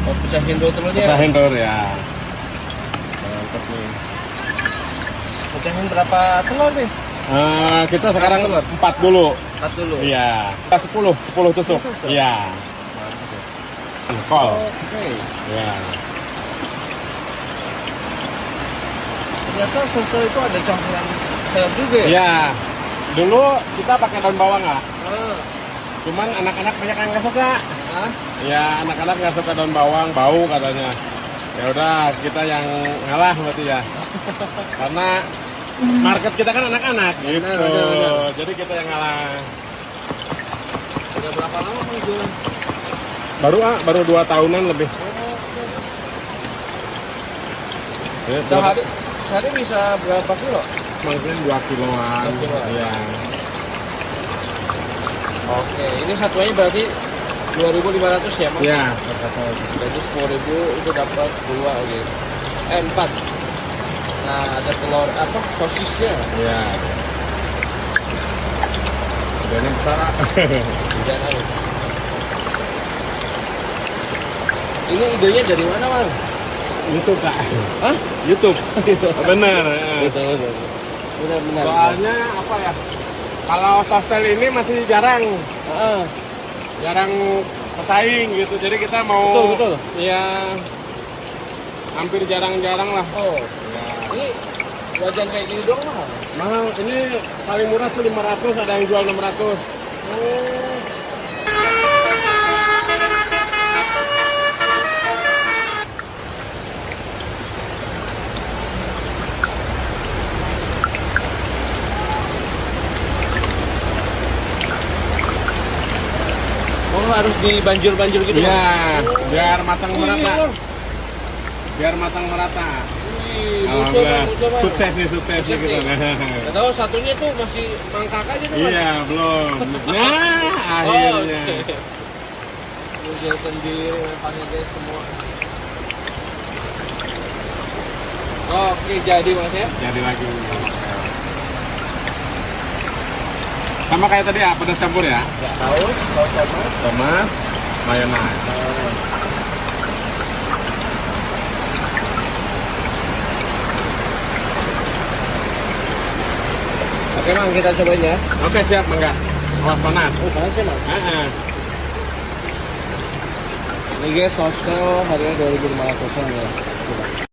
Oh, pecahin dulu telurnya. Pecahin telur ya. Mantap nih. Pecahin berapa telur nih? Kita sekarang telur? 4 dulu. 4 dulu. Iya. Kita 10 tusuk. Iya. Kol. Oke. Iya. Ternyata soto itu ada campuran sayur juga ya? Iya. Dulu kita pakai daun bawang nggak? Ah. Cuman anak-anak banyak yang nggak suka. Ah. Ya anak-anak nggak suka daun bawang, bau katanya. Ya udah kita yang ngalah berarti ya. Karena market kita kan anak-anak gitu. Benar. Jadi kita yang ngalah. Udah berapa lama Bang jualan? Baru 2 tahunan lebih. Ya, Sehari bisa berapa kilo? mungkin 2 kiloan. 2 kiloan. Iya. Oke, ini satuannya berarti 2.500 ya, Mas? Iya. Jadi 10.000 itu dapat 2 guys. 4. Nah, ada telur apa? Sosisnya. Iya. Bedanya besar. Jangan. Ini idenya dari mana, Bang? YouTube Kak. Hah? YouTube. Bener. Betul. Benar. Soalnya apa ya? Kalau sostel ini masih jarang. Heeh. Jarang pesaing gitu. Jadi kita mau Betul. ya hampir jarang-jarang lah. Oh, Ya. ini wajan kayak gini doang mahal. Mahal, ini paling murah tuh 500, ada yang jual 600. Oh. Oh, harus dibanjur-banjur gitu, Bang? Iya, biar matang Wih, merata. Bang. Biar matang merata. Wih, Alhamdulillah. musuh, Bang. Sukses nih gitu. Nggak tahu satunya tuh masih mangkak aja tuh, Bang. Iya, belum. Nah, akhirnya. Muncul sendiri, panggil guys semua. Oke, jadi Mas ya. Jadi lagi. Sama kayak tadi ya, pedas campur ya. Saus tomat. Tomat, mayones. Oke, Bang, kita cobain ya. Oke, siap, enggak. Awas panas. Oh, panas ya, Bang? Heeh. Ini guys, sausnya harganya 2.500 ya. Coba.